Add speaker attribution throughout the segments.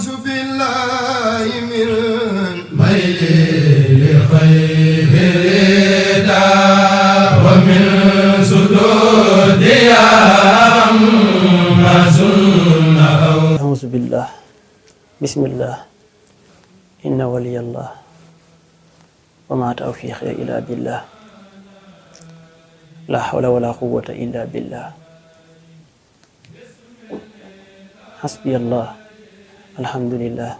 Speaker 1: أعوذ بالله من ميل لخير الهدى ومن سدود يا
Speaker 2: أعوذ بالله بسم الله إن ولي الله وما توفيقي إلا بالله لا حول ولا قوة إلا بالله حسبي الله الحمد لله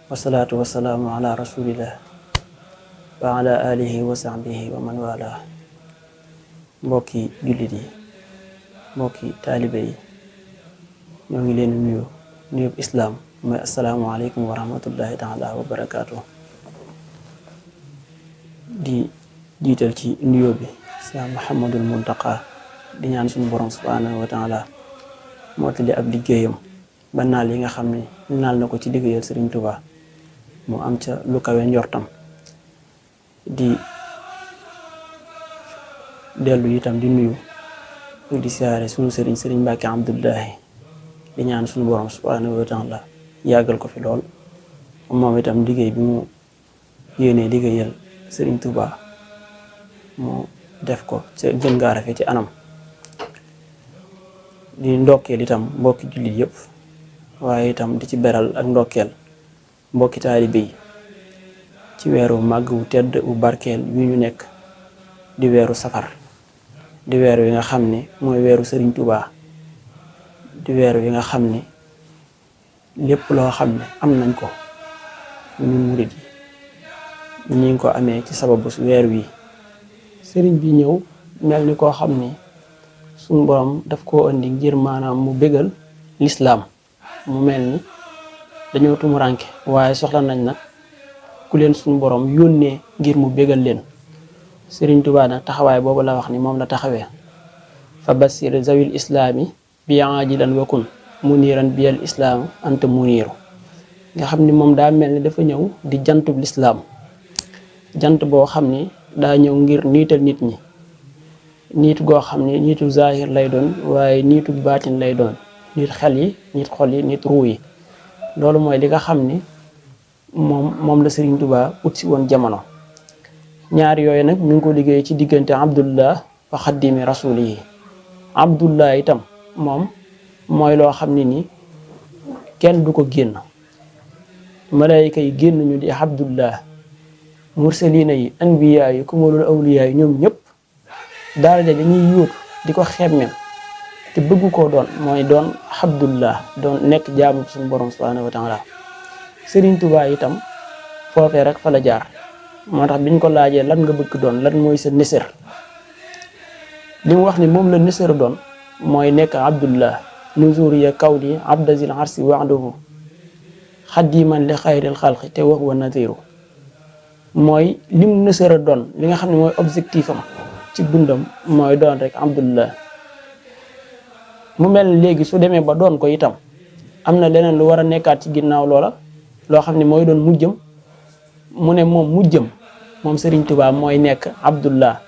Speaker 2: والصلاة والسلام على رسول الله وعلى آله وصحبه ومن والاه mbokki jullit yi mbokki taalibe yi ñoo ngi leen nuyu nuyub islaam mooy asalaamaaleykum wa rahmatullahi taala wa barakaatu. di jiital ci nuyoo bi Seex Muhammadul Muntaqa di ñaan suñu borom subhaanahu wa taala mottali ab liggéeyam ba naal yi nga xam ne naal na ko ci liggéeyal Sëriñ Tuubaa mu am ca lu kawe njortam. di dellu itam di nuyu di siyaare suñu sëriñ Mbàkke Abdullahi di ñaan suñu borom subhaanahu wa taala yàggal ko fi lool moom itam liggéey bi mu yéenee liggéeyal Sëriñ Tuubaa mu def ko ca gën gaa rafet ci anam. di ndokkeel itam mbokki jullit yëpp waaye itam di ci beral ak ndokkeel mbokki taalibe yi ci weeru màgg wu tedd wu barkeel wi ñu nekk di weeru safar di weer wi nga xam ne mooy weeru Sëriñ Tuubaa di weer wi nga xam ne lépp loo xam ne am nañ ko ñun murid yi ñu ngi ko amee ci sababu weer wi sëriñ bi ñëw mel ni koo xam ne suñu borom daf koo indi ngir maanaam mu bégal lislaam mu mel ni dañoo tumuranke waaye soxla nañ nag ku leen suñu borom yónnee ngir mu bégal leen. Sëriñ Tuubaa nag taxawaay boobu la wax ni moom la taxawee fa bassir zawil islaami bi ajilan wakun muniiran biyal islaamu anta muniiru nga xam ni moom daa mel ni dafa ñëw di jantub lislaam jant boo xam ni daa ñëw ngir niital nit ñi niit goo xam ni niitu zahir lay doon waaye niitu baatin lay doon nit xel yi nit xol yi nit ruu yi loolu mooy li nga xam ni moom la Sëriñ Tuubaa ut si woon jamono. ñaar yooyu nag ñu ngi ko liggéey ci diggante abdullah wa xaddimi rasulihi abdullah itam moom mooy loo xam ne ni kenn du ko génn malayka yi génn ñu di abdullah mursalina yi anbiya yi kumalul awliya yi ñoom ñëpp daraja dañuy yóotu di ko xemmem te bëgg koo doon mooy doon abdullah doon nekk jaamu suñu borom subhanahu wa taala. Sëriñ Tuubaa itam foofee rek fa la jaar moo tax biñ ko laajee lan nga bëgg doon lan mooy sa nisër li mu wax ni moom la nisër doon mooy nekk abdullah nuzuriya kawni abdazil arsi waxduhu xaddiman li xayril xalqi te wax wa nadiru mooy lim nisër doon li nga xam ne mooy objectif am ci dundam mooy doon rek abdullah. mu mel ni léegi su demee ba doon ko itam am na leneen lu war a nekkaat ci ginnaaw loola loo xam ne mooy doon mujjëm mu ne moom mujjëm moom Sëriñ Tuubaa mooy nekk abdullah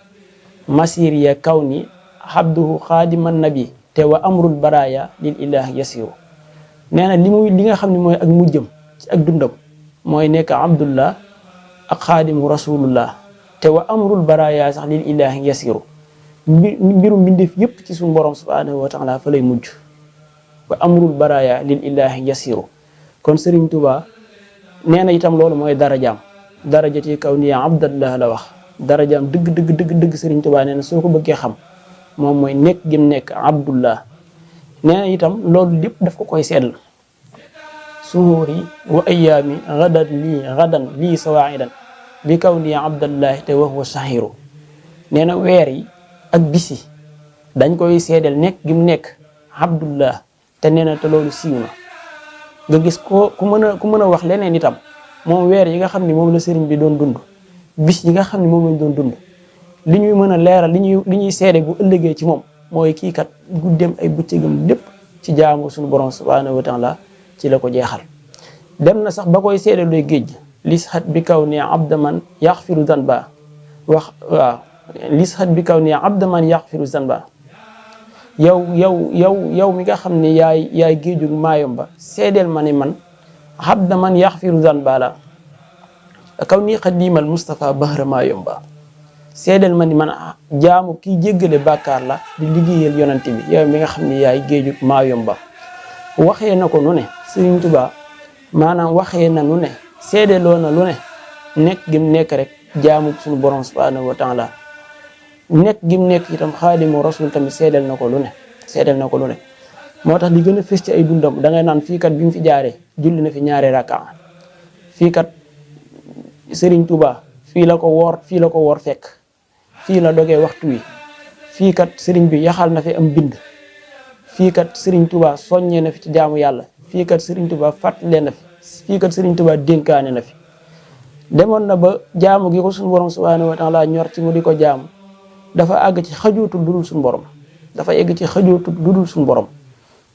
Speaker 2: masir ya kaw ni abduhu xaadiman nabi te wa amrul baraya lil ilah yasiru nee na li nga xam ne mooy ak mujjëm ci ak dundam mooy nekk abdullah ak xaadimu rasulullah te wa amrul baraya sax lil ilah yasiru mbirum mbindeef yépp ci suñu borom subhanahu wa taala fa lay mujj wa amrul baraya lil ilah yasiru kon Sëriñ Tuubaa nee na itam loolu mooy darajaam darajati kaw ni abdallah la wax darajaam dëgg Sëriñ Tuubaa nee na soo ko bëggee xam moom mooy nekk gim nekk abdullah. nee na itam loolu lépp daf ko koy seetlu suhuuri wa ayaami gadan lii sawaidan bi kaw ni abdallah te wax wa shahiru nee na weer yi ak bisi dañ koy seedeel nekk gim nekk abdullah te nee na te loolu siiw na nga gis ku mën a wax leneen itam moom weer yi nga xam ne moom la sëriñ bi doon dund bis yi nga xam ne moom lañ doon dund li ñuy mën a leeral li ñuy seede bu ëllëgee ci moom mooy kii kat guddeem ay bëccëgam lépp ci jaamu suñu borom subhanahu wa taala ci la ko jeexal. dem na sax ba koy seede looy géej lisxat bi kaw ne abdaman yaxfiru zanba wax waaw lisxat bi kaw ne abdaman yaxfiru zanba yow mi nga xam ne yaay géejug Maayomba seedeel ma ni man habda man yaxfiru zanbala kaw nii xadimal Moustapha bahra Maayomba seedeel ma ni man jaamu kii jéggale bàkkaar la di liggéeyal yonante bi yow mi nga xam ne yaay géejug Maayomba waxee na ko nu ne Sëriñ Tuubaa maanaam waxee na nu ne seedeloo na lu ne nekk gim nekk rek jaamu suñu borom subhanahu wa taala nekk gim nekk itam xaadimu rasul tamit seedeel na ko lu ne moo tax li gën a fës ci ay dundam da ngay naan fii kat bi mu fi jaaree julli na fi ñaari rakka fii kat Sëriñ Tuubaa fii la ko woor fekk fii la dogee waxtu wi fii kat sëriñ bi yaxal na fi am bind fii kat Sëriñ Tuubaa soññee na fi ci jaamu yàlla fii kat Sëriñ Tuubaa fàttalee na fi fii kat Sëriñ Tuubaa dénkaane na fi demoon na ba jaamu gi ko suñu borom subhanahu wa taala ñor ci mu di ko jaamu dafa àgg ci xajootul dudul suñu borom dafa egg ci xajootul dudul suñu borom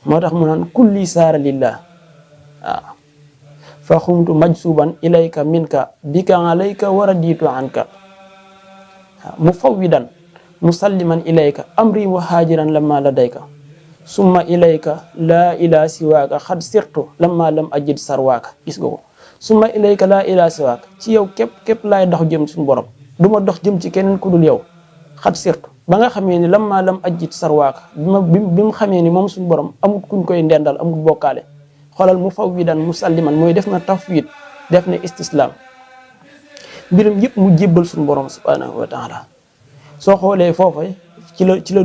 Speaker 2: moo tax mu naan kulli saara lillah waaw fa xumtu majsuban ilayka minka bika alayka wa raditu anka mufawwidan musalliman ilayka amri wa haajiran lamma ladayka summa ilayka laa ilaa siwaaka xad sirtu lamma lam ajid sarwaaka gis nga ko summa ilayka laa ilaa siwaaka ci yow képp laay dox jëm suñu borom du ma dox jëm ci keneen ku dul yow xad sirtu ba nga xamee ni lamma lam ajid sarwaaka bi mu xamee ni moom suñu borom amul kuñ koy ndendal amul bokkaale xoolal mufawwidan musalliman mooy def na tafwid def na istislaam mbirum yëpp mu jébbal suñu borom subhanahu wa taala soo xoolee foofa ci la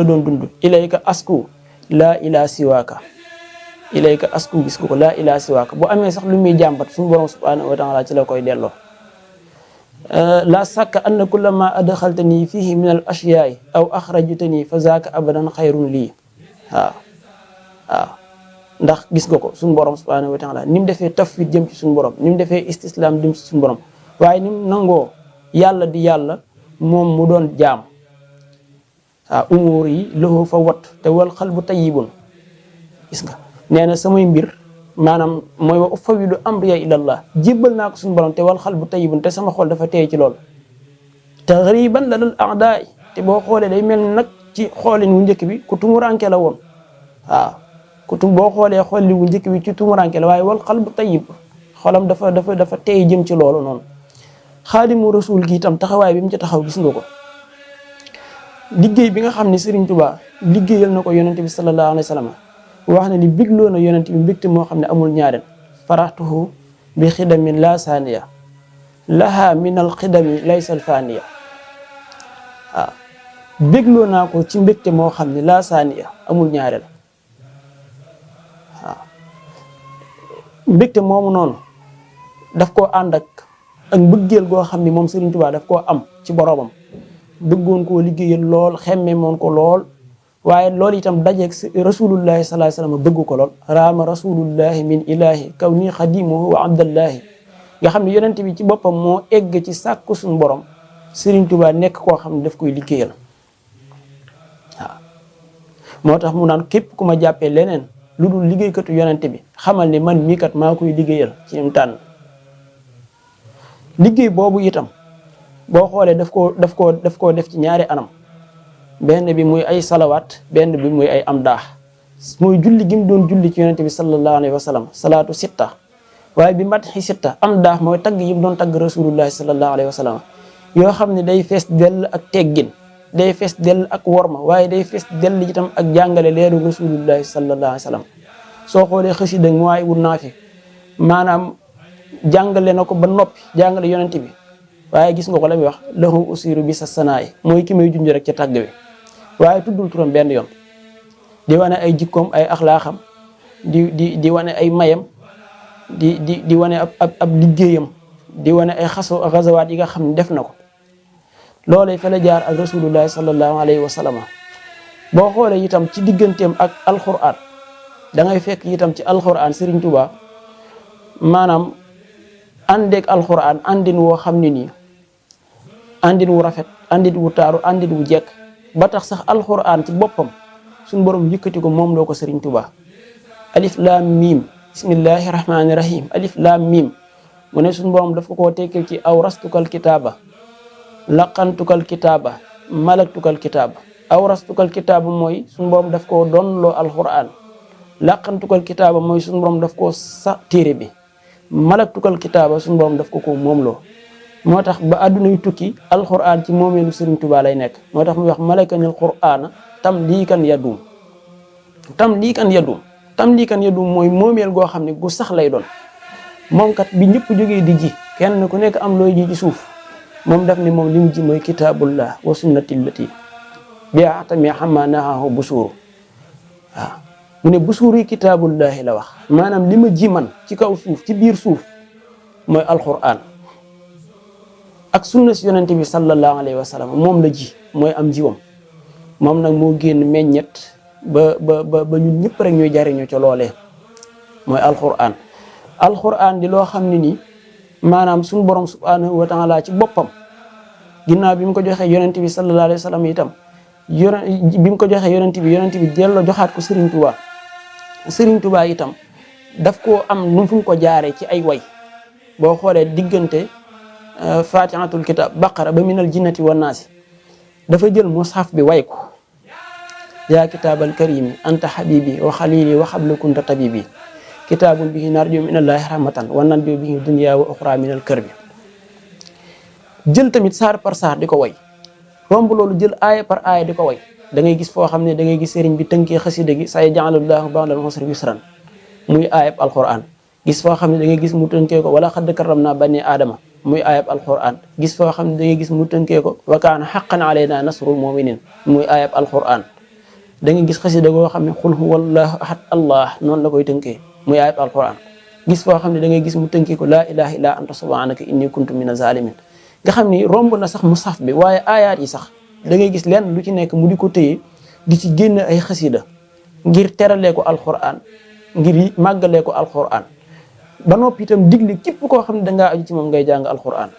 Speaker 2: doon dund ilayka asku laa ilaa siwaaka ilayka asku gis ko laa ilaa siwaaka bu amee sax lu muy jàmbat suñu borom subhanahu wa taala ci la koy delloo la sakka anna kulla ma adxaltani fihi min al ashyaai aw axrajtani fa zaaka abadan xayrun lii waaw ndax gis nga ko suñu borom subhanahu wa taala ni mu defee tafwid jëm ci suñu borom ni mu defee istislaam jëm ci suñu borom waaye ni mu nangoo yàlla di yàlla moom mu doon jaam umuur yi lahu fa wat te wal xalbu tayyibun gis nga nee na samay mbir maanaam mooy wa ufawidu amriya ilallah jébbal naa ko suñu borom te wal xalbu tayyibun te sama xol dafa teey ci loolu taxriban la dal a'daay te boo xoolee day mel nag ci xoolin wu njëkk bi ku tumuranke la woon boo xoolee xoolin wu njëkk bi ci tumuranke la waaye wal xalbu tayyib xolam dafa teey jëm ci loolu noonu xaadimu rasul gi itam taxawaay bi mu ci taxaw gis nga ko liggéey bi nga xam ne Sëriñ Tuubaa liggéeyal na ko yonente bi sallallahu alayhi wa sallam wax na ni bigloo na yonente bi mbégte moo xam ne amul ñaareel faraxtuhu bi xidamin la saaniya laha min al xidami laysal faaniya bégloo naa ko ci mbégte moo xam ne la saaniya amul ñaareel mbégte moomu noonu daf koo ànd ak mbëggeel goo xam ne moom Sëriñ Tuubaa daf koo am ci boroomam bëggoon koo liggéeyal lool xemme moon ko lool waaye loolu itam dajeeg rasulullahi sallallahu alayhi wasallam bëgg ko lool raama rasulullahi min ilahi kaw nii xadimuhu wa abdallahi nga xam ne yonente bi ci boppam moo egg ci sàkku suñu borom Sëriñ Tuubaa nekk koo xam ne daf koy liggéeyal moo tax mu naan képp ku ma jàppee leneen lu dul liggéeykatu yonente bi xamal ne man mii kat maa koy liggéeyal ci mu tànn liggéey boobu itam boo xoolee daf koo def ci ñaari anam benn bi muy ay salawaat benn bi muy ay am daax mooy julli gi mu doon julli ci yonente bi sallallahu alayhi wa sallam salaatu sitta waaye bi matxi sitta am daax mooy tagg yi mu doon tagg rasulullahi sallallahu alayhi wa sallam yoo xam ne day fees dell ak teggin day fees dell ak worma waaye day fees dell itam ak jàngale leeru rasulullahi sallallahu alayhi wa sallam soo xoolee xasida mooy wu naafi maanaam jàngale na ko ba noppi jàngale yonente bi waaye gis nga ko la muy wax lahu usiru bi sa sanaay mooy ki may junj rek ca tàgg bi waaye tuddul turam benn yoon di wane ay jikkoom ay axlaaxam di wane ay mayam di wane ab liggéeyam di wane ay xasawaat yi nga xam ne def na ko loolee fa la jaar ak rasulullahi sallallahu alayhi wa sallam boo xoolee itam ci digganteem ak alquran da ngay fekk itam ci alquran Sëriñ Tuubaa maanaam àndeek alquran àndin woo xam ne nii àndin wu rafet àndin wu taaru àndin wu jekk ba tax sax alquran ci boppam suñu borom yëkkati ko moom loo ko Sëriñ Tuubaa alif laam miim bismillahi rahmaani rahim alif laam miim mu ne suñu borom daf ko koo tekkil ci aw rastukal kitaaba laqantukal kitaaba malaktukal kitaaba awrastukal kitaaba mooy suñu borom daf koo doonloo alquran. làqantukal kitaaba mooy suñu borom daf koo sa téere bi. malaktukal kitaaba suñu borom daf ko moomloo. moo tax ba àdduna yu tukki alquran ci moomeelu Sëriñ Tuubaa lay nekk. moo tax muy wax malakanil qur'aana tam liikan yadum. tam liikan yadum mooy moomeel goo xam ne gu sax lay doon. moom kat bi ñëpp jógee di ji kenn ku nekk am looy ji ci suuf moom daf ni moom li mu ji mooy kitaabullah wa sunnatillati bi atami xama naxaahu busuuru waaw mu ne busuuru yi kitaabullahi la wax maanaam li ma ji man ci kaw suuf ci biir suuf mooy alquran ak sunna si yonente bi sallallahu alayhi wa sallam moom la ji mooy am jiwam moom nag moo génn meññet ba ñun ñëpp rek ñuy jariñu ca loolee mooy alquran di loo xam ne nii maanaam suñu borom subhanahu wa taala ci boppam ginnaaw bi mu ko joxee yonente bi sallallahu alayhi wa sallam itam bi mu ko joxee yonente bi delloo joxaat ko Serigne Touba itam daf koo am nu fu mu ko jaaree ci ay way boo xoolee diggante fatihatul kitab baqara ba minal jinnati wan naasi dafa jël mushaf bi way ko yaa kitaabal karimi anta habibi wa xalili wa xabla kunta tabibi kitaabun bihi narju minallahi rahmatan wa nanju bihi dunya wa uxra minal kër bi jël tamit saar par saar di ko way romb loolu jël aaya par aaya di ko way da ngay gis foo xam ne da ngay gis sëriñ bi tënkee xasida gi say ja'alallahu ba'dal usri yusran muy aayab alquran gis foo xam ne da ngay gis mu tënkee ko wala xadd karramna bani aadama muy aayab alquran gis foo xam ne da ngay gis mu tënkee ko wa kaana haqqan alayna nasrul mu'minin muy aayab alquran da ngay gis xasida goo xam ne xul huwallahu ahad allah noonu la koy tënkee muy aayab alquran gis foo xam ne da ngay gis mu tënkee ko laa ilaha illa anta subhanaka inni kuntu mina zalimin nga xam ni romb na sax mushaf bi waaye aayaat yi sax da ngay gis lenn lu ci nekk mu di ko téye di ci génn ay xasida ngir teralee ko alquran ngir màggalee ko alquran ba noppi itam digle képp koo xam ne dangaa aju ci moom ngay jàng alquran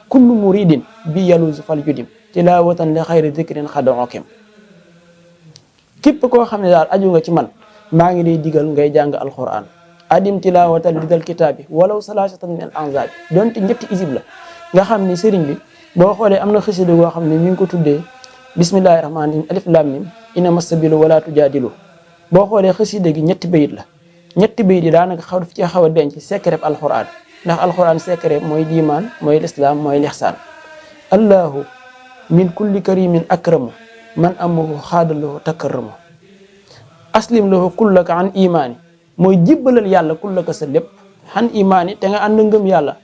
Speaker 2: kullu muridin bi yaluzu fal judim tilawatan li xayri dikrin xada okem képp koo xam ne daal aju nga ci man maa ngi lay digal ngay jàng alquran adim tilawatan lidal kitaabi walaw salasatan min al anzabi donte ñetti isib la nga xam ni sëriñ bi boo xoolee am na xasida goo xam ne mi ngi ko tuddee bismillahi rahmaani rahim alif lam mim ina masabilu wala tujaadilu boo xoolee xasida gi ñetti bayit la ñetti bayit yi daanaka daf ci xaw a denc secret alquran ndax alquran secret mooy diimaan mooy lislaam mooy lixsaan allahu min kulli karimin akramu man amahu xaadalahu takarramu aslim lahu kullaka an imaani mooy jibbalal yàlla kullaka sa lépp xan imaani te nga ànd ngëm yàlla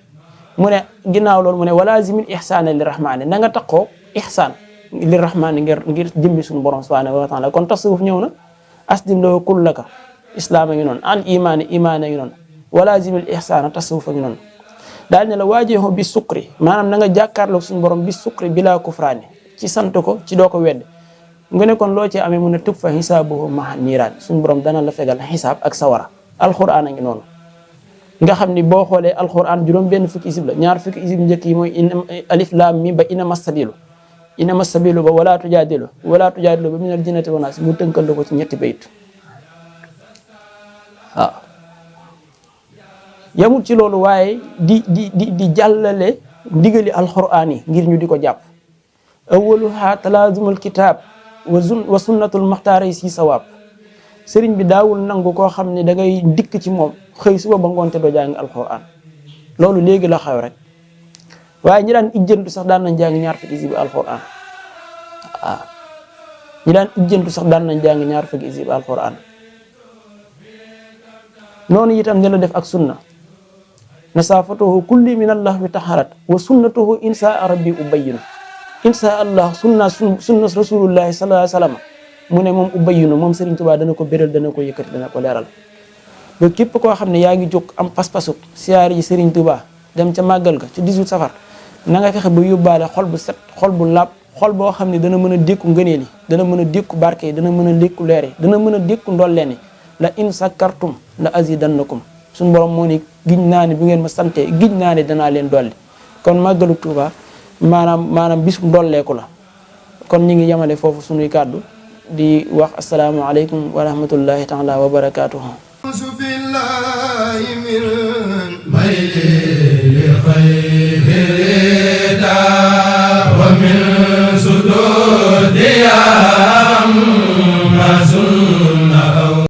Speaker 2: mu ne ginnaaw loolu mu ne walazimil ihsaana li rahmaani na nga taqoo ihsaan li rahmaani ngir jëmmi suñu borom subhanahu wa taala kon tasawuf ñëw na aslim lahu kullaka islaam a ngi noonu an imaani imaan a ngi noonu walazimil ihsaana tasawuf a ngi noonu daal ne la waajeexoo bi sukri maanaam na nga jàkkaarloog suñu borom bi sukri bila kufraani ci sant ko ci doo ko wedd nga ne kon loo ci amee mu ne tub fa xisaabuhu maha niiraan suñu borom dana la fegal xisaab ak sawara alquran a ngi noonu nga xam ni boo xoolee alquran juróom benn fukki isib la ñaar fukki isib njëkk yi mooy alif lam mim ba ina masabilu ba wala tujaadilu ba minal jinnati wan naas mu tënkal ko ci ñetti bayit waaw yamul ci loolu waaye di jàllale ndigali alquran yi ngir ñu di ko jàpp awaluha talaazumul kitab wa sunnatul maxtaara si sawaab sëriñ bi daawul nangu koo xam ne da ngay dikk ci moom xëy suba ba ngoonte doo jàng alquran loolu léegi la xew rek waaye ñi daan ijjantu sax daan nañ jàng ñaar fukki isib alquran waaw ñi daan ijjantu sax daan nañ jàng ñaar fukki isib alquran noonu itam ne la def ak sunna nasaafatuhu kulli min allah wi taxarat wa sunnatuhu insa rabbi ubayinu insa allah sunna rasulullahi sallallahu alayhi wa sallam mu ne moom ubayinu moom Serigne Touba dana ko béral dana ko yëkkati dana ko leeral ba képp koo xam ne yaa ngi jóg am pas-pasu siyaar yi Serigne Touba dem ca màggal ga ci 18 safar na nga fexe ba yóbbaale xol bu set xol bu laab xol boo xam ne dana mën a dékku ngëneel yi dana mën a dékku barke yi dana mën a dékku leer yi dana mën a dékku ndolleen yi la in sakartum la azidannakum suñu borom moo ni giñ naa ne bu ngeen ma sante giñ naa ne danaa leen dolli kon màggalu Touba maanaam bisu ndolleeku la kon ñi ngi yemale foofu suñuy kàddu di wax assalaamu aleykum wa rahmatullahi taala wa barakatuhu
Speaker 1: wa ومن سدود يا